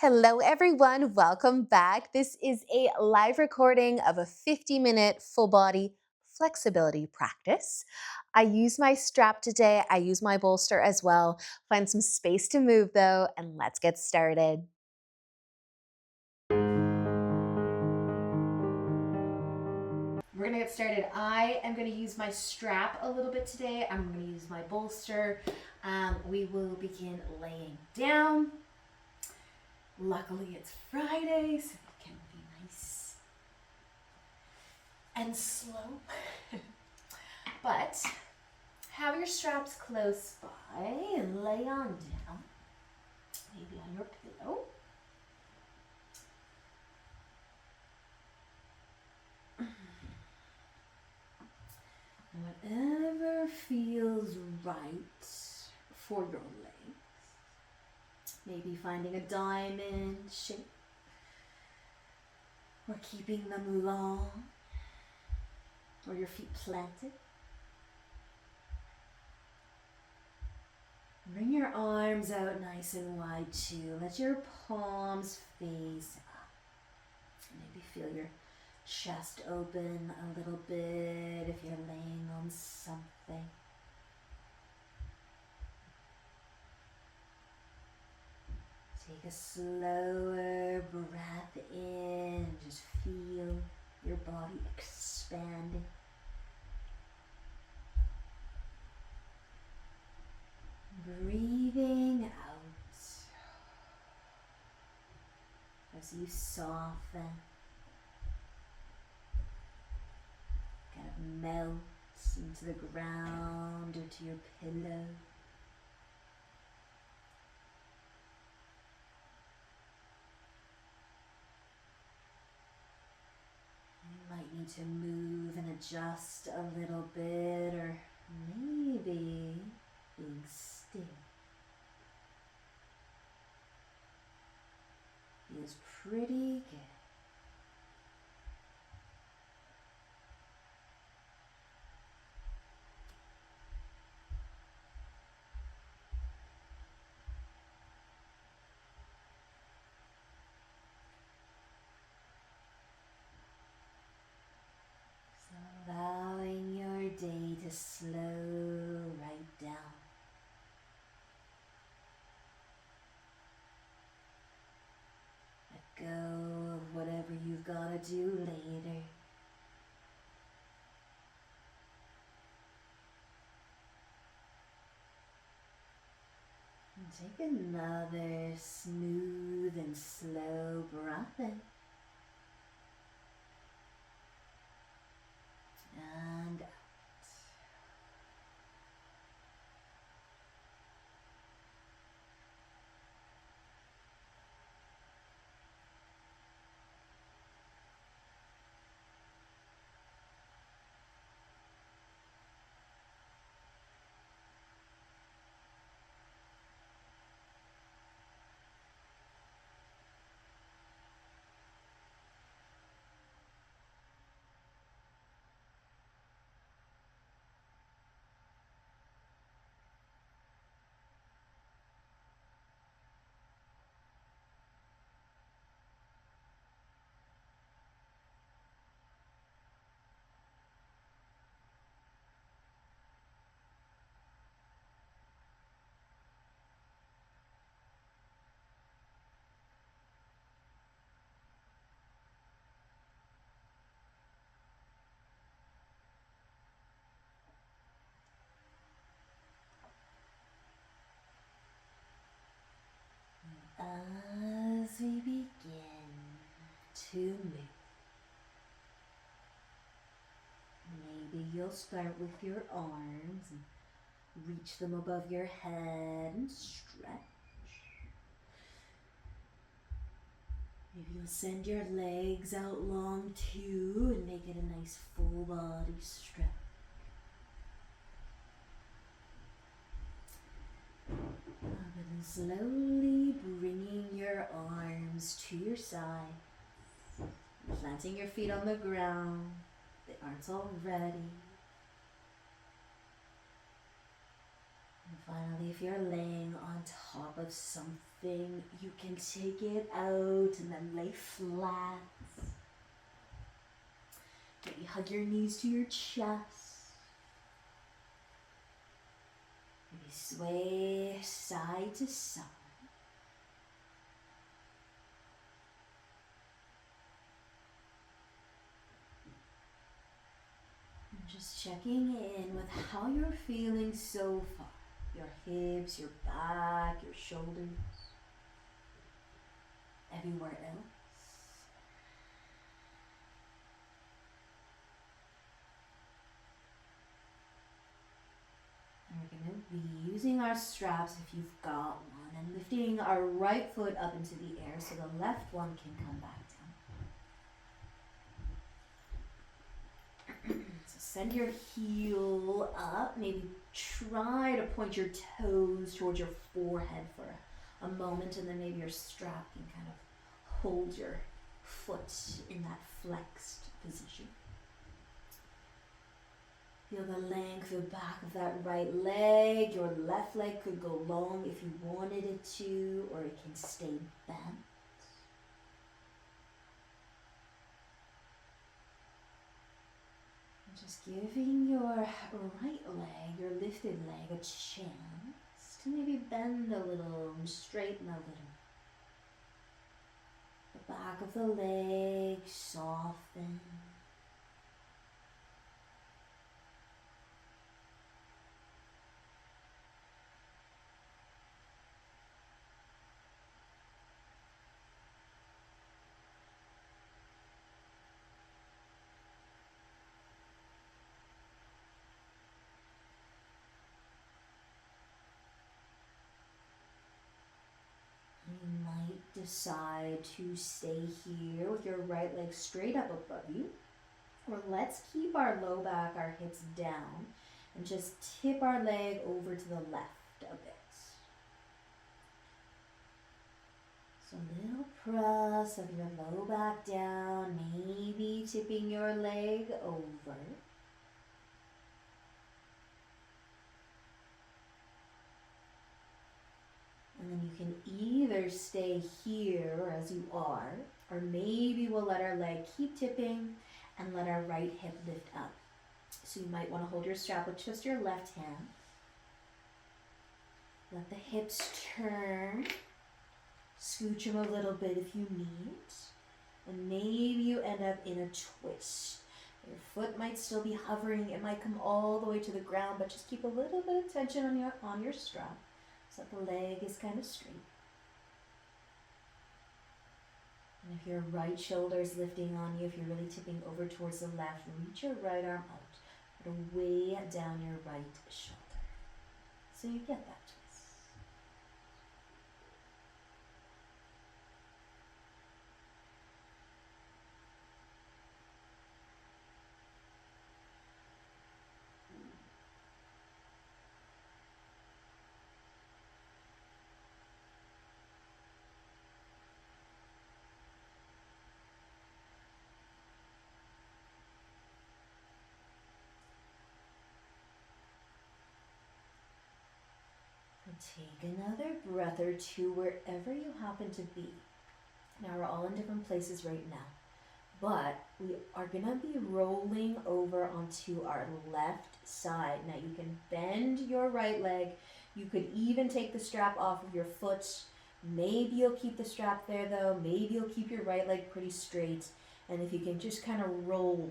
Hello, everyone. Welcome back. This is a live recording of a 50-minute full body flexibility practice. I use my strap today. I use my bolster as well. Find some space to move though, and let's get started. We're gonna get started. I am gonna use my strap a little bit today. I'm gonna use my bolster. We will begin laying down. Luckily, it's Friday, so it can be nice and slow. But have your straps close by and lay on down, maybe on your pillow. Whatever feels right for your legs. Maybe finding a diamond shape or keeping them long or your feet planted. Bring your arms out nice and wide too. Let your palms face up. Maybe feel your chest open a little bit if you're laying on something. Take a slower breath in. Just feel your body expanding. Breathing out as you soften, kind of melt into the ground or to your pillow. You might need to move and adjust a little bit, or maybe being still feels pretty good. So allowing your day to slow right down. Let go of whatever you've got to do later. And take another smooth and slow breath in. And out. As we begin to move, maybe you'll start with your arms and reach them above your head and stretch. Maybe you'll send your legs out long too and make it a nice full body stretch. And then slowly bringing your arms to your side, planting your feet on the ground, the arms all ready. And finally, if you're laying on top of something, you can take it out and then lay flat. Maybe hug your knees to your chest. Maybe sway side to side. And just checking in with how you're feeling so far. Your hips, your back, your shoulders, everywhere else. And we're going to be using our straps if you've got one and lifting our right foot up into the air so the left one can come back down. So send your heel up, maybe try to point your toes towards your forehead for a moment, and then maybe your strap can kind of hold your foot in that flexed position. Feel the length of the back of that right leg. Your left leg could go long if you wanted it to, or it can stay bent. And just giving your right leg, your lifted leg, a chance to maybe bend a little and straighten a little. The back of the leg soften. You might decide to stay here with your right leg straight up above you. Or let's keep our low back, our hips down, and just tip our leg over to the left a bit. So a little press of your low back down, maybe tipping your leg over. And then you can either stay here as you are, or maybe we'll let our leg keep tipping and let our right hip lift up. So you might want to hold your strap with just your left hand. Let the hips turn. Scooch them a little bit if you need. And maybe you end up in a twist. Your foot might still be hovering. It might come all the way to the ground, but just keep a little bit of tension on your strap so that the leg is kind of straight. And if your right shoulder is lifting on you, if you're really tipping over towards the left, reach your right arm out, put a way down your right shoulder. So you get that twist. And take another breath or two wherever you happen to be. Now we're all in different places right now, but we are gonna be rolling over onto our left side. Now you can bend your right leg. You could even take the strap off of your foot. Maybe you'll keep the strap there though. Maybe you'll keep your right leg pretty straight. And if you can just kind of roll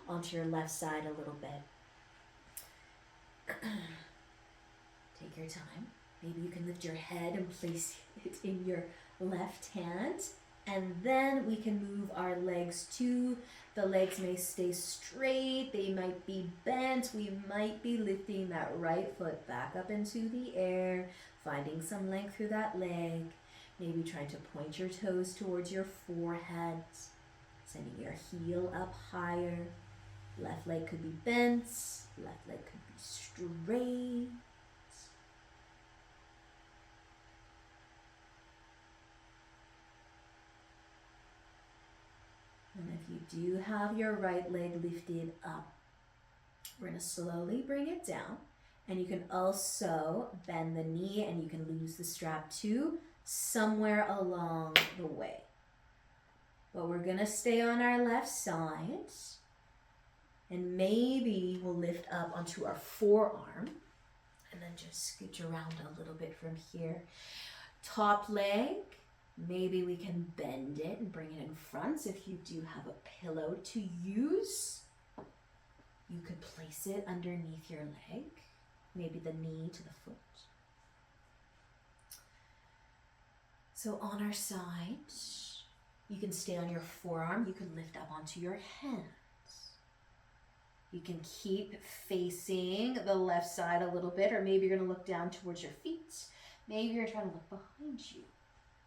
onto your left side a little bit. Take your time. Maybe you can lift your head and place it in your left hand. And then we can move our legs too. The legs may stay straight. They might be bent. We might be lifting that right foot back up into the air, finding some length through that leg. Maybe trying to point your toes towards your forehead, sending your heel up higher. Left leg could be bent. Left leg could be straight. And if you do have your right leg lifted up, we're going to slowly bring it down And you can also bend the knee and you can lose the strap too somewhere along the way. But we're gonna stay on our left side, and maybe we'll lift up onto our forearm and then just scooch around a little bit from here. Top leg, maybe we can bend it and bring it in front. So if you do have a pillow to use, you could place it underneath your leg, maybe the knee to the foot. So on our side, you can stay on your forearm. You can lift up onto your hands. You can keep facing the left side a little bit, or maybe you're going to look down towards your feet. Maybe you're trying to look behind you.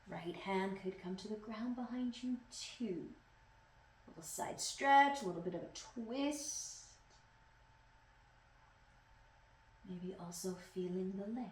Right hand could come to the ground behind you too. A little side stretch, a little bit of a twist. Maybe also feeling the leg.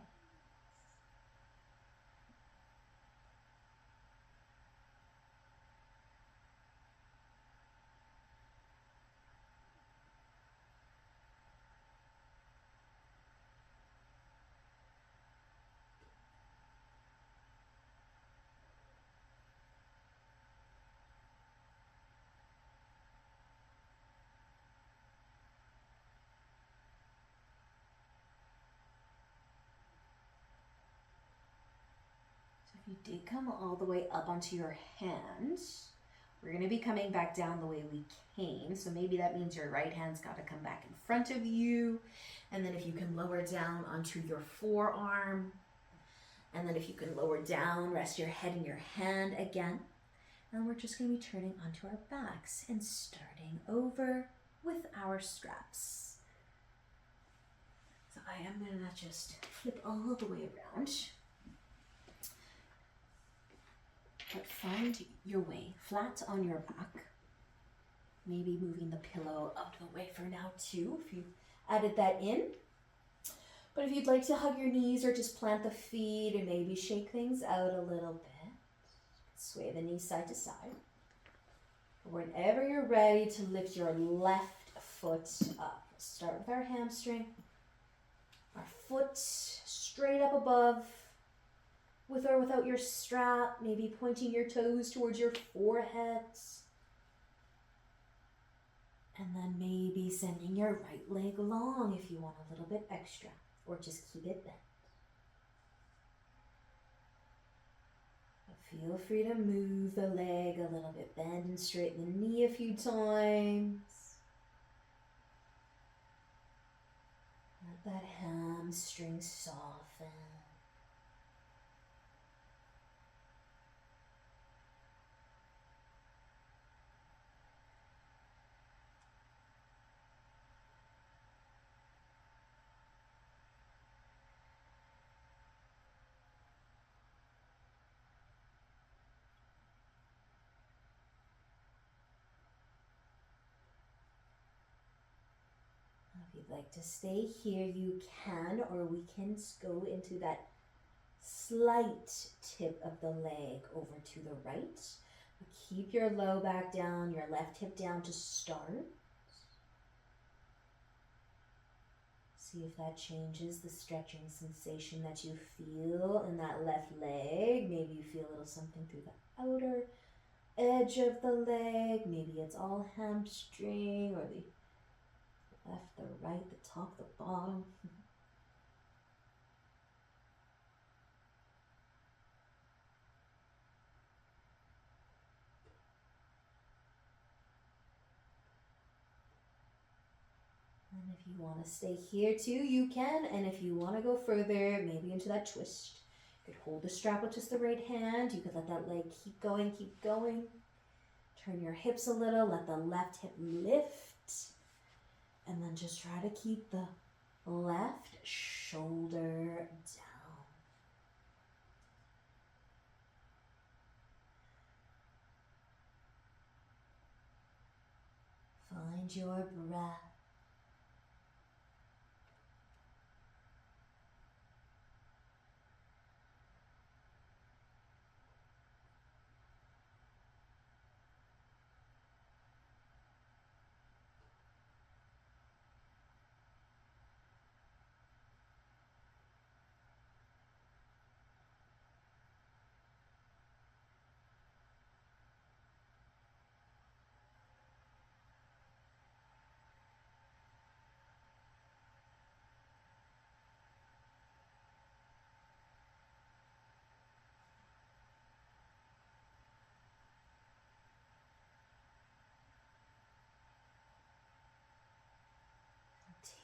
You did come all the way up onto your hands. We're going to be coming back down the way we came. So maybe that means your right hand's got to come back in front of you. And then if you can lower down onto your forearm. And then if you can lower down, rest your head in your hand again. And we're just going to be turning onto our backs and starting over with our straps. So I am going to just flip all the way around. But find your way flat on your back. Maybe moving the pillow out of the way for now too, if you added that in. But if you'd like to hug your knees or just plant the feet and maybe shake things out a little bit, sway the knees side to side. Whenever you're ready to lift your left foot up, start with our hamstring. Our foot straight up above, with or without your strap, maybe pointing your toes towards your forehead. And then maybe sending your right leg long if you want a little bit extra, or just keep it bent. But feel free to move the leg a little bit, bend and straighten the knee a few times. Let that hamstring soften. If you'd like to stay here, you can, or we can go into that slight tip of the leg over to the right. Keep your low back down, your left hip down to start. See if that changes the stretching sensation that you feel in that left leg. Maybe you feel a little something through the outer edge of the leg. Maybe it's all hamstring, or the left, the right, the top, the bottom. And if you want to stay here too, you can. And if you want to go further, maybe into that twist, you could hold the strap with just the right hand. You could let that leg keep going, keep going. Turn your hips a little, let the left hip lift. And then just try to keep the left shoulder down. Find your breath.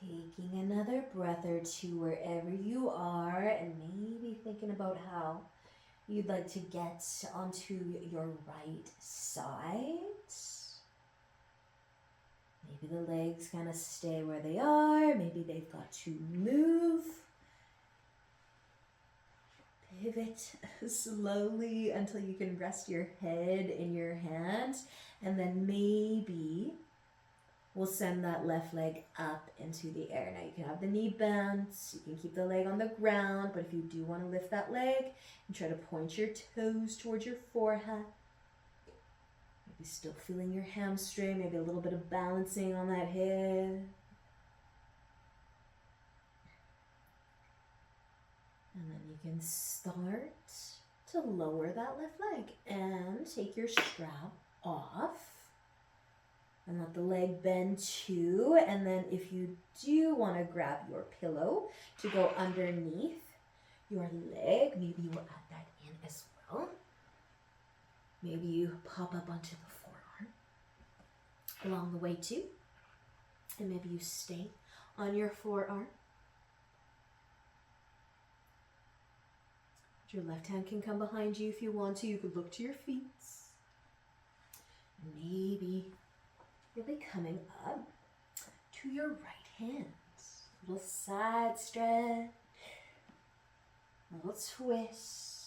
Taking another breath or two wherever you are, and maybe thinking about how you'd like to get onto your right side. Maybe the legs kind of stay where they are. Maybe they've got to move. Pivot slowly until you can rest your head in your hand. And then maybe we'll send that left leg up into the air. Now you can have the knee bent. You can keep the leg on the ground. But if you do want to lift that leg and try to point your toes towards your forehead. Maybe still feeling your hamstring, maybe a little bit of balancing on that hip. And then you can start to lower that left leg and take your strap off and let the leg bend too. And then if you do want to grab your pillow to go underneath your leg, maybe you will add that in as well. Maybe you pop up onto the forearm along the way too. And maybe you stay on your forearm. Your left hand can come behind you if you want to. You could look to your feet. Maybe really coming up to your right hand. A little side stretch. A little twist.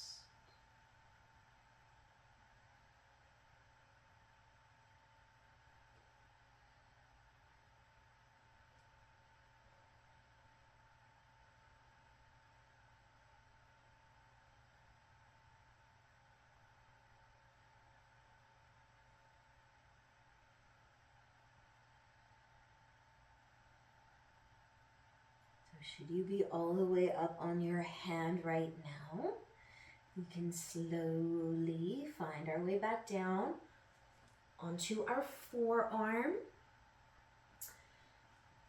Should you be all the way up on your hand right now, we can slowly find our way back down onto our forearm.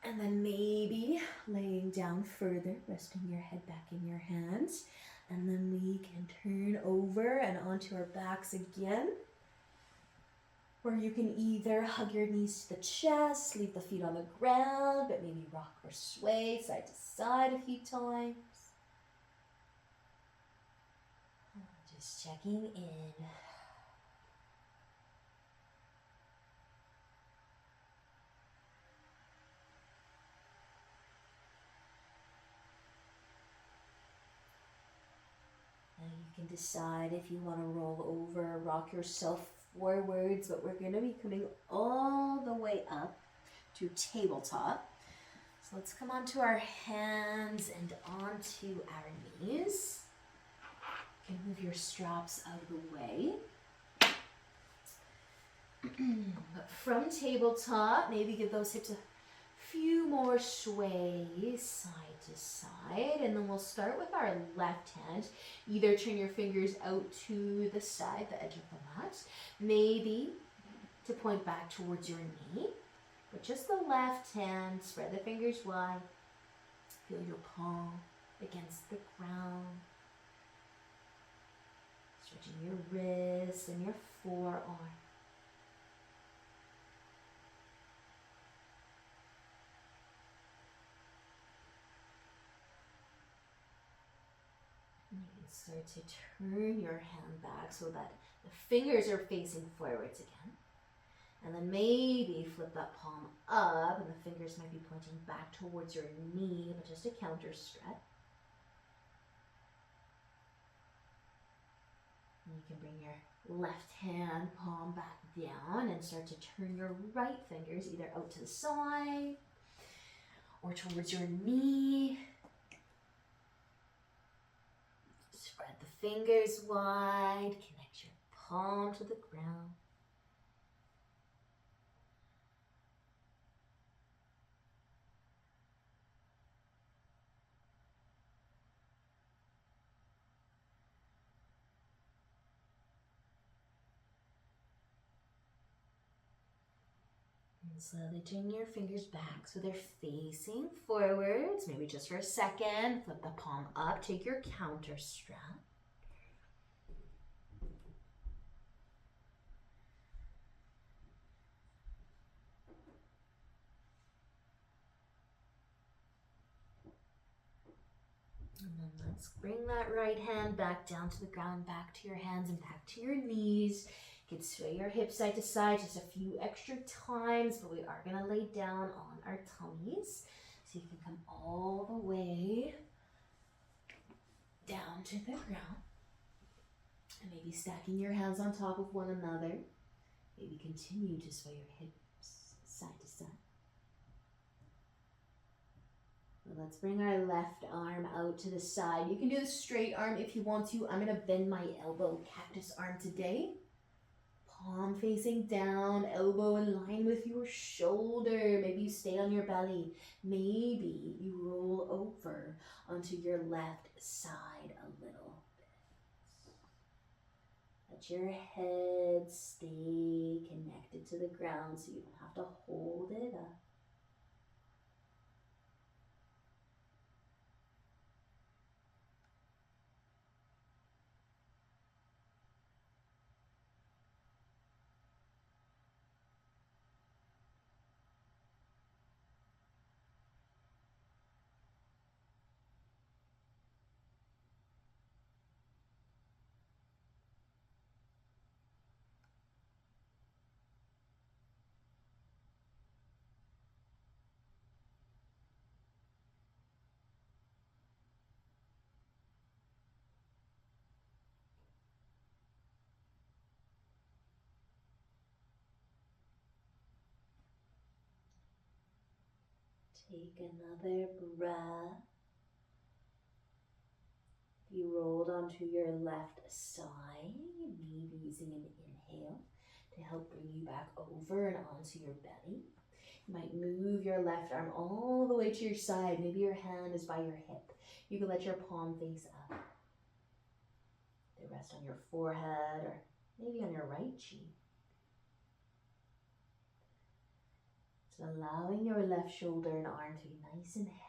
And then maybe laying down further, resting your head back in your hands. And then we can turn over and onto our backs again. Or you can either hug your knees to the chest, leave the feet on the ground, but maybe rock or sway side to side a few times. Just checking in. Now you can decide if you want to roll over, rock yourself forwards, but we're going to be coming all the way up to tabletop. So let's come onto our hands and onto our knees. You can move your straps out of the way. But from tabletop, maybe give those hips a few more sways side to side, and then we'll start with our left hand. Either turn your fingers out to the side, the edge of the mat, maybe to point back towards your knee, but just the left hand. Spread the fingers wide. Feel your palm against the ground. Stretching your wrist and your forearm. And you can start to turn your hand back so that the fingers are facing forwards again. And then maybe flip that palm up and the fingers might be pointing back towards your knee, but just a counter stretch. And you can bring your left hand palm back down and start to turn your right fingers either out to the side or towards your knee. Spread the fingers wide, connect your palm to the ground. And slowly turn your fingers back so they're facing forwards, maybe just for a second. Flip the palm up, take your counter strap. Let's bring that right hand back down to the ground, back to your hands and back to your knees. You can sway your hips side to side just a few extra times, but we are gonna lay down on our tummies. So you can come all the way down to the ground. And maybe stacking your hands on top of one another. Maybe continue to sway your hips side to side. Let's bring our left arm out to the side. You can do the straight arm if you want to. I'm gonna bend my elbow, cactus arm today. Palm facing down, elbow in line with your shoulder. Maybe you stay on your belly. Maybe you roll over onto your left side a little bit. Let your head stay connected to the ground so you don't have to hold it up. Take another breath. You rolled onto your left side, maybe using an inhale to help bring you back over and onto your belly. You might move your left arm all the way to your side. Maybe your hand is by your hip. You can let your palm face up. They rest on your forehead or maybe on your right cheek. So allowing your left shoulder and arm to be nice and heavy.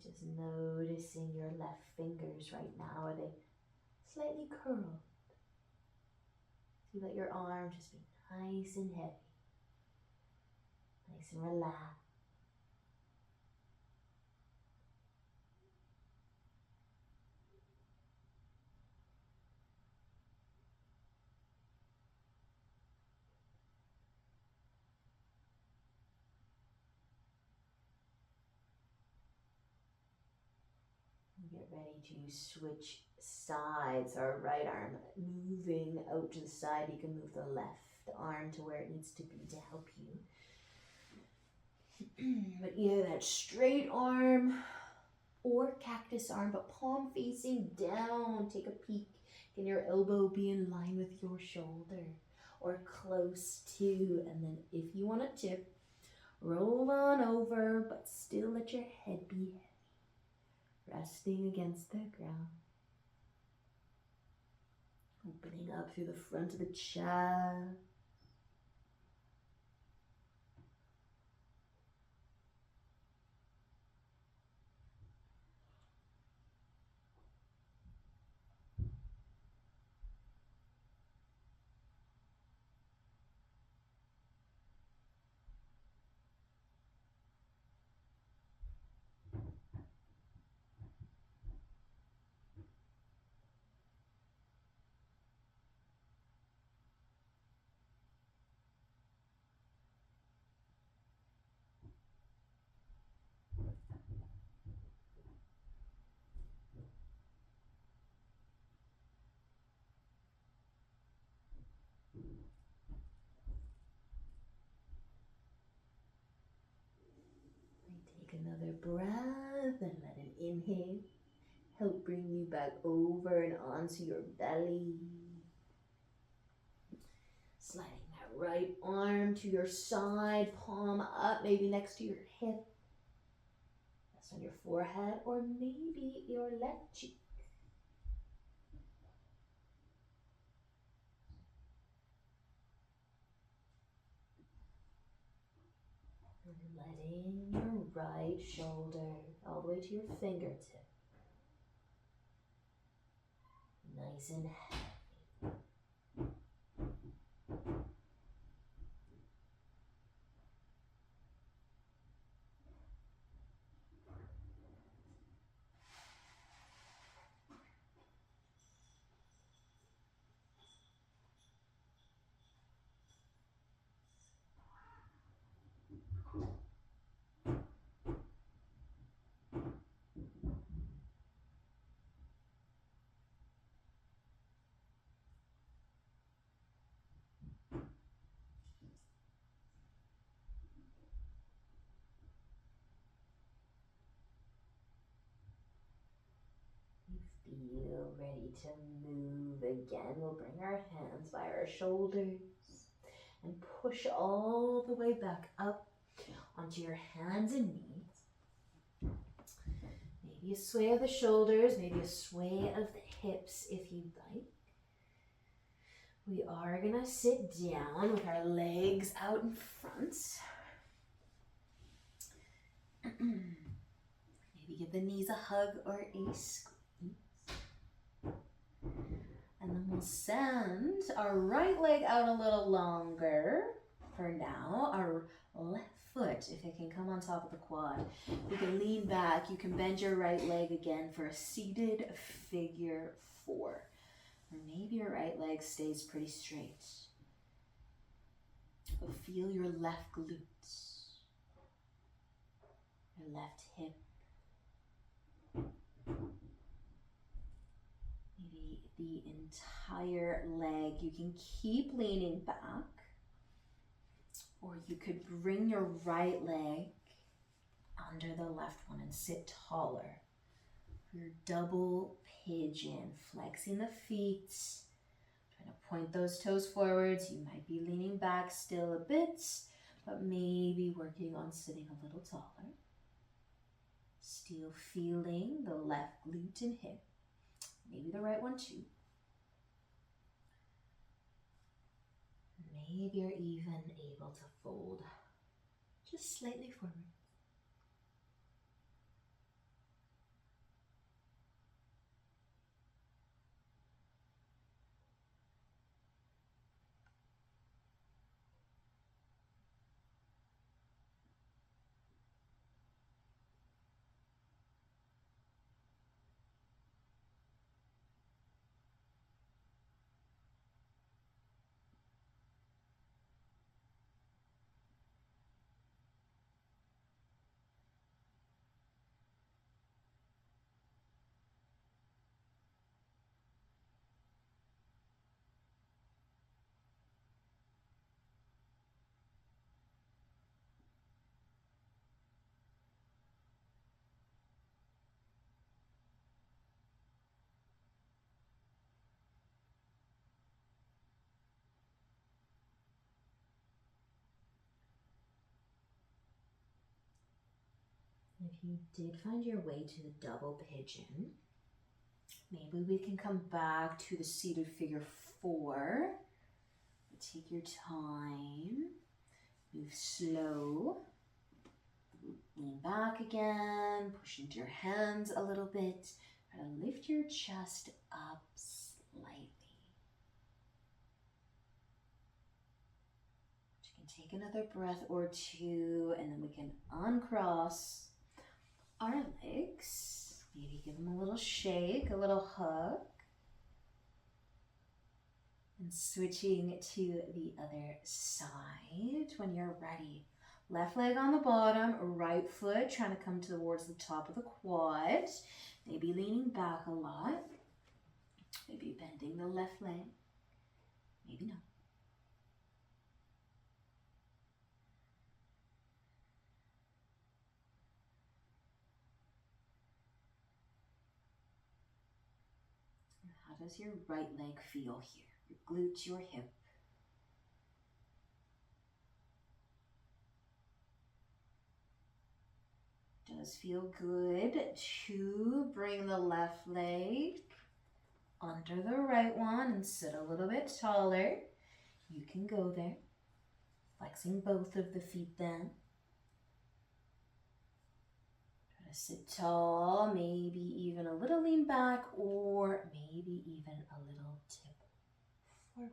Just noticing your left fingers right now. Are they slightly curled? So you let your arm just be nice and heavy. Nice and relaxed. Get ready to switch sides. Our right arm moving out to the side. You can move the left arm to where it needs to be to help you. But either that straight arm or cactus arm, but palm facing down. Take a peek. Can your elbow be in line with your shoulder or close to? And then if you want to tip, roll on over, but still let your head be heavy. Resting against the ground. Opening up through the front of the chest. Take another breath and let an inhale help bring you back over and onto your belly. Sliding that right arm to your side, palm up, maybe next to your hip. Rest on your forehead or maybe your left cheek. And letting your right shoulder all the way to your fingertip. Nice and heavy. Feel ready to move again. We'll bring our hands by our shoulders and push all the way back up onto your hands and knees. Maybe a sway of the shoulders, maybe a sway of the hips if you'd like. We are gonna sit down with our legs out in front. Maybe give the knees a hug or a squeeze. And then we'll send our right leg out a little longer for now. Our left foot, if it can come on top of the quad. You can lean back. You can bend your right leg again for a seated figure 4. Or maybe your right leg stays pretty straight. But feel your left glute, your left hip. Maybe the entire leg. You can keep leaning back. Or you could bring your right leg under the left one and sit taller. Your double pigeon, flexing the feet, trying to point those toes forwards. You might be leaning back still a bit, but maybe working on sitting a little taller. Still feeling the left glute and hip, maybe the right one too. Maybe you're even able to fold just slightly forward. If you did find your way to the double pigeon, maybe we can come back to the seated figure 4. Take your time, move slow, lean back again, push into your hands a little bit, try to lift your chest up slightly. You can take another breath or 2, and then we can uncross our legs. Maybe give them a little shake, a little hug. And switching to the other side when you're ready. Left leg on the bottom, right foot trying to come towards the top of the quad. Maybe leaning back a lot. Maybe bending the left leg. Maybe not. How does your right leg feel here? Your glute, your hip. Does feel good to bring the left leg under the right one and sit a little bit taller. You can go there. Flexing both of the feet then. Try Sit tall, maybe even a little lean back, or maybe even a little tip forward.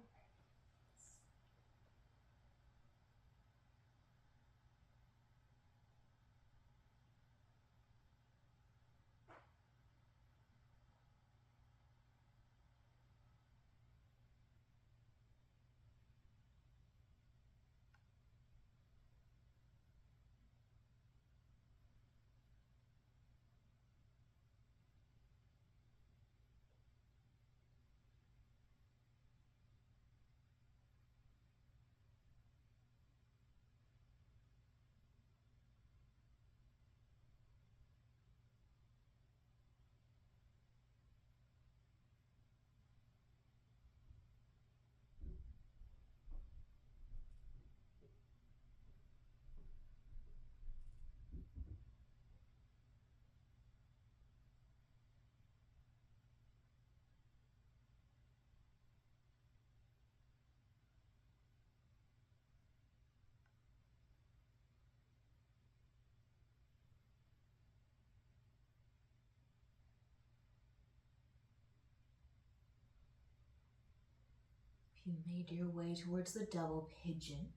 If you made your way towards the double pigeon,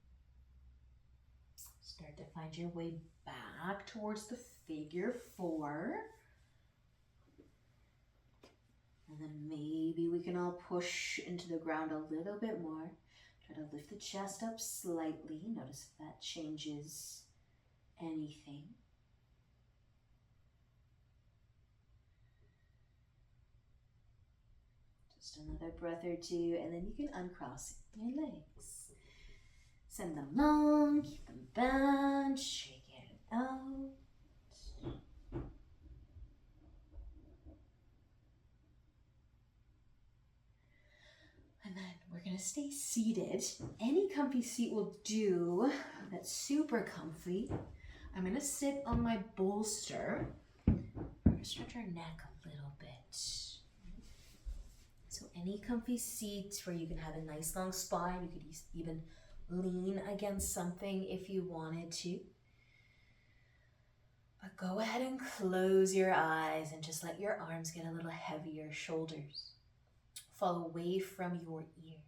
start to find your way back towards the figure four. And then maybe we can all push into the ground a little bit more. Try to lift the chest up slightly. Notice if that changes anything. Just another breath or two, and then you can uncross your legs. Send them long, keep them bent, shake it out. And then we're gonna stay seated. Any comfy seat will do. That's super comfy. I'm gonna sit on my bolster. We're gonna stretch our neck a little bit. So any comfy seat where you can have a nice long spine, you could even lean against something if you wanted to. But go ahead and close your eyes and just let your arms get a little heavier, shoulders fall away from your ear.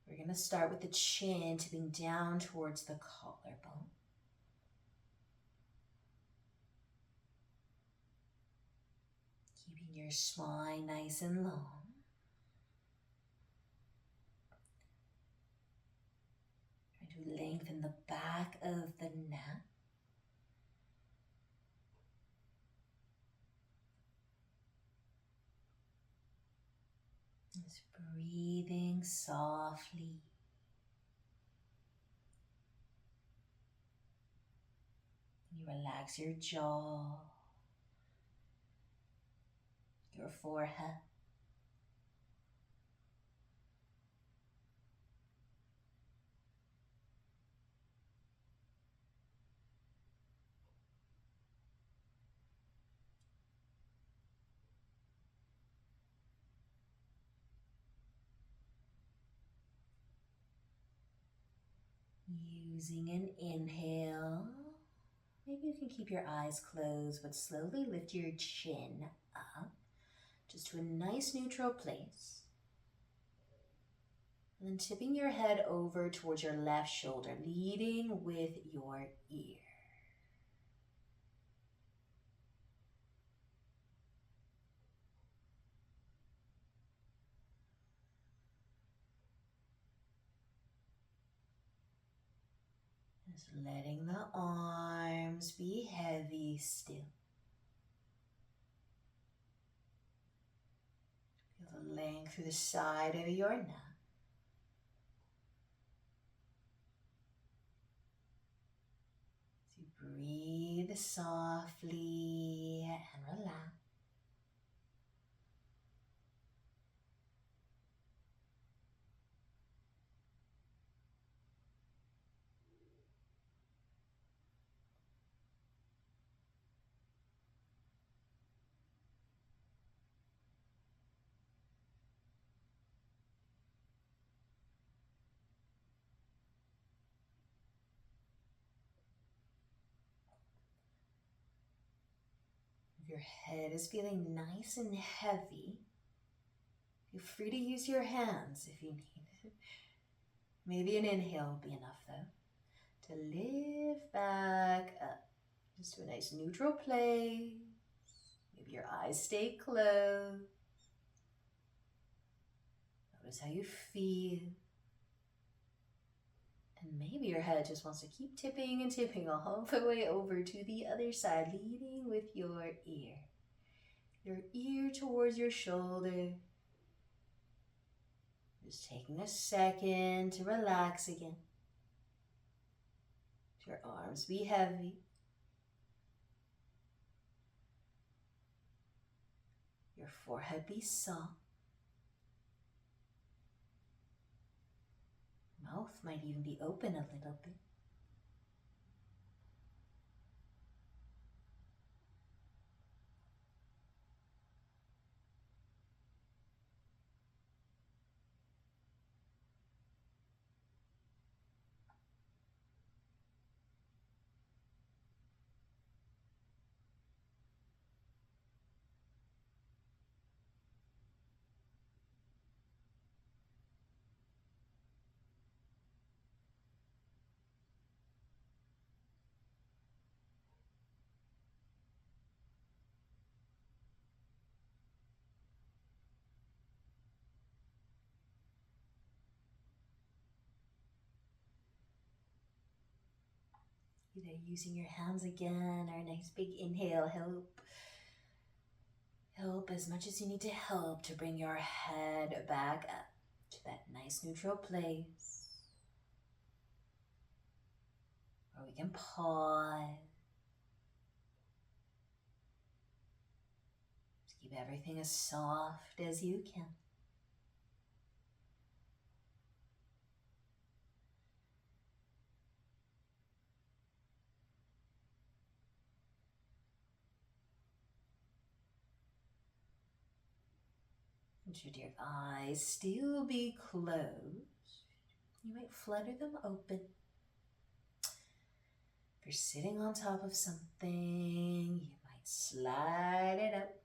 We're going to start with the chin tipping down towards the collarbone. Keeping your spine nice and long. Trying to lengthen the back of the neck. Just breathing softly. You relax your jaw, your forehead. Using an inhale, maybe you can keep your eyes closed, but slowly lift your chin up just to a nice neutral place. And then tipping your head over towards your left shoulder, leading with your ear. Just letting the arms be heavy still. Feel the length through the side of your neck. So breathe softly and relax. Your head is feeling nice and heavy. Feel free to use your hands if you need. Maybe an inhale will be enough though, to lift back up. Just to a nice neutral place. Maybe your eyes stay closed. Notice how you feel. And maybe your head just wants to keep tipping and tipping all the way over to the other side, leading with your ear. Your ear towards your shoulder. Just taking a second to relax again. Let your arms be heavy. Your forehead be soft. Mouth might even be open a little bit. Either using your hands again or a nice big inhale. Help as much as you need to help to bring your head back up to that nice neutral place. Or we can pause. Just keep everything as soft as you can. And should your eyes still be closed, you might flutter them open. If you're sitting on top of something, you might slide it up.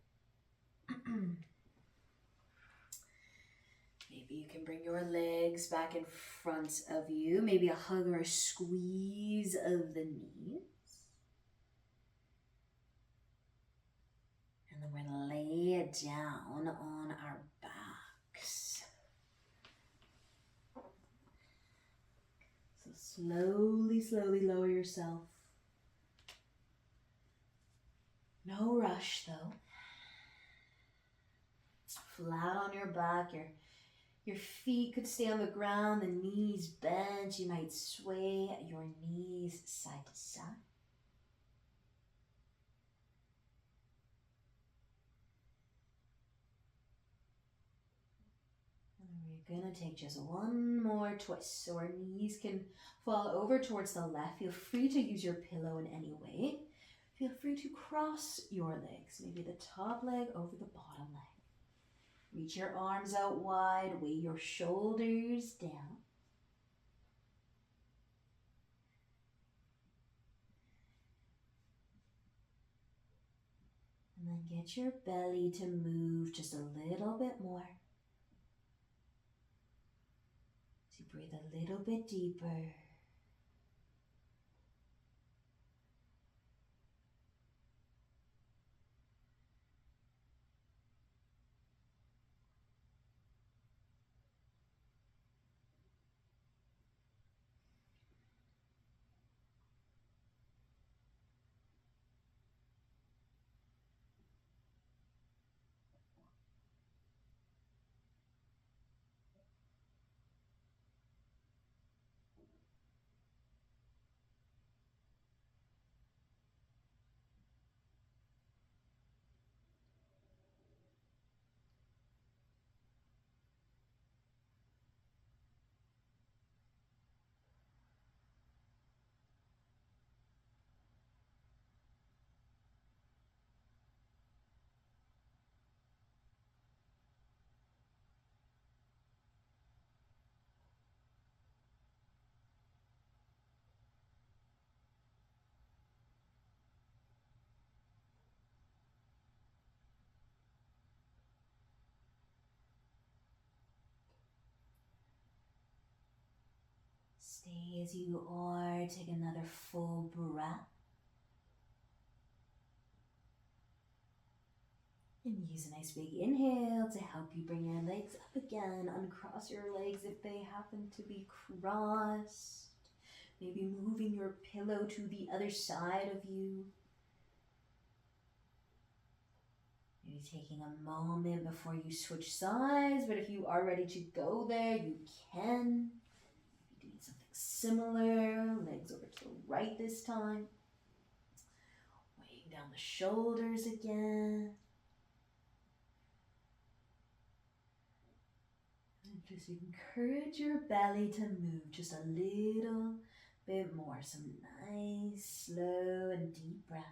Maybe you can bring your legs back in front of you. Maybe a hug or a squeeze of the knees. And then we're going to lay it down on our backs. So slowly lower yourself. No rush though. Flat on your back, your feet could stay on the ground, the knees bent. You might sway your knees side to side. And we're gonna take just one more twist. So our knees can fall over towards the left. Feel free to use your pillow in any way. Feel free to cross your legs, maybe the top leg over the bottom leg. Reach your arms out wide, weigh your shoulders down. And then get your belly to move just a little bit more. So you breathe a little bit deeper. stay as you are. Take another full breath. And use a nice big inhale to help you bring your legs up again. Uncross your legs if they happen to be crossed. Maybe moving your pillow to the other side of you. Maybe taking a moment before you switch sides, but if you are ready to go there, you can. Maybe doing something similar. Legs over to the right this time. Weighing down the shoulders again. And just encourage your belly to move just a little bit more. Some nice, slow, and deep breath.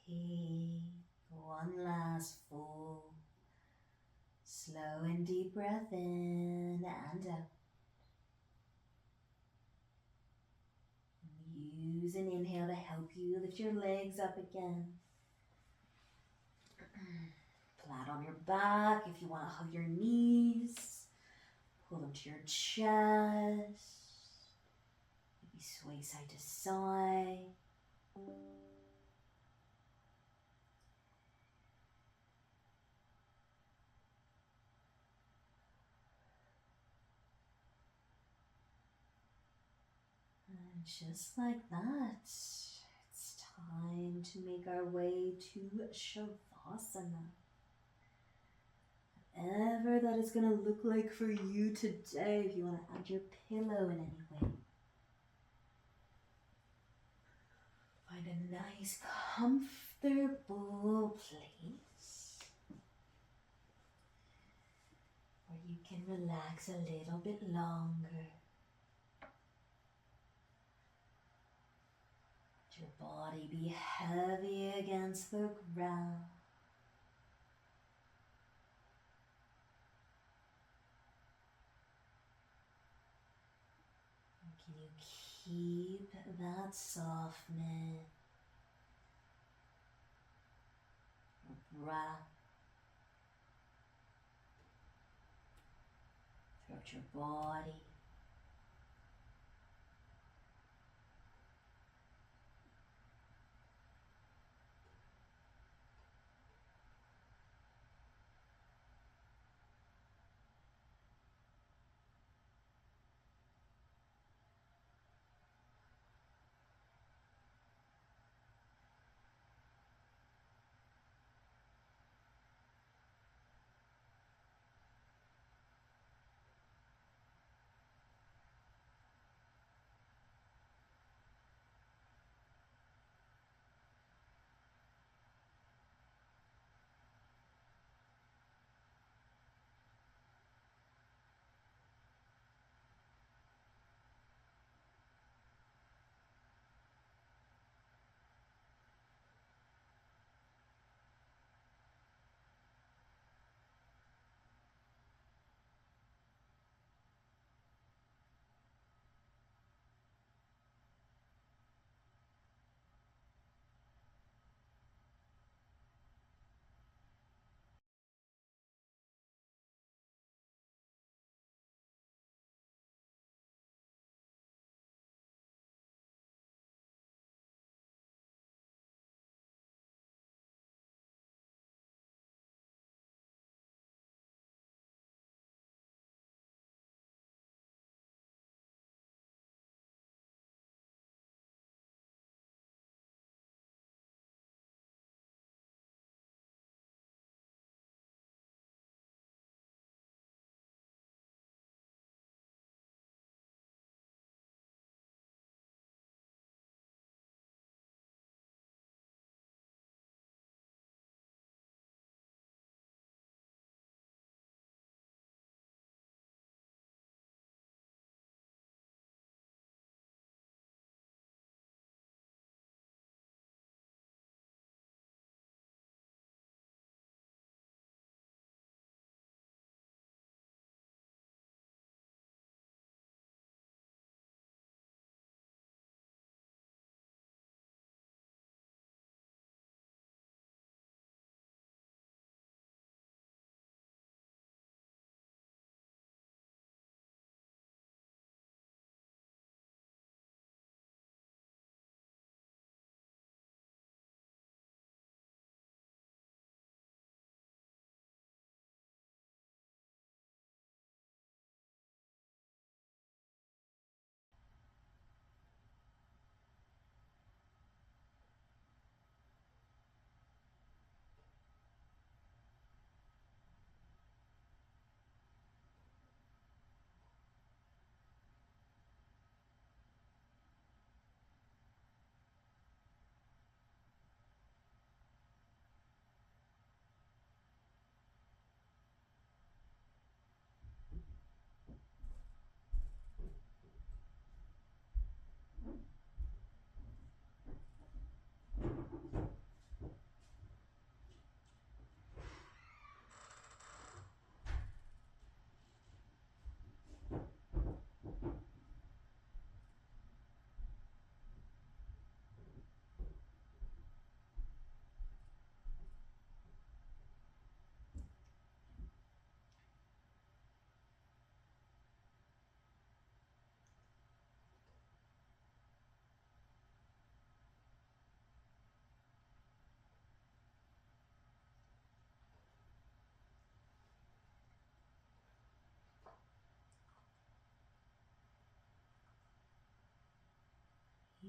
Take one last full, slow and deep breath in and out. Use an inhale to help you lift your legs up again. Flat on your back if you want to hug your knees. Pull them to your chest. Maybe sway side to side. And just like that, it's time to make our way to Shavasana. Whatever that is going to look like for you today, if you want to add your pillow in any way. Find a nice, comfortable place where you can relax a little bit longer. Let your body be heavy against the ground. Can you keep that softness? Your breath throughout your body.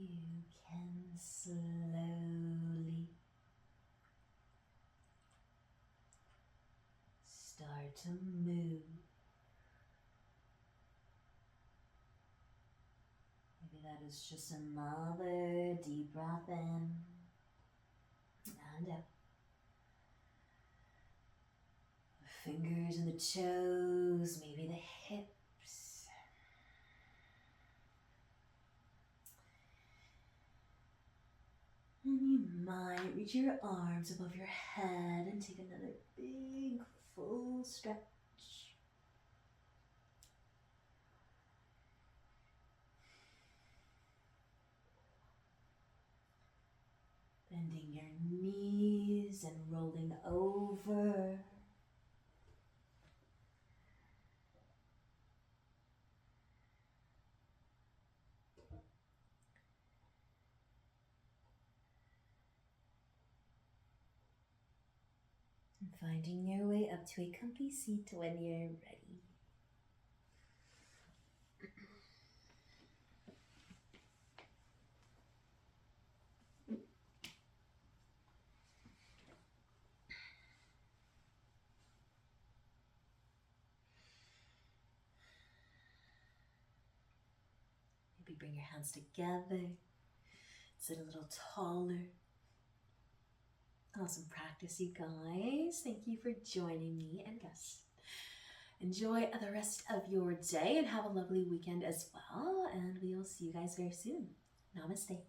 You can slowly start to move. Maybe that is just another deep breath in and out. The fingers and the toes, maybe the hips. And you might reach your arms above your head and take another big full stretch. Bending your knees and rolling over. And finding your way up to a comfy seat when you're ready. Maybe bring your hands together. Sit a little taller. Awesome practice, you guys. Thank you for joining me, and yes, enjoy the rest of your day and have a lovely weekend as well. And we will see you guys very soon. Namaste.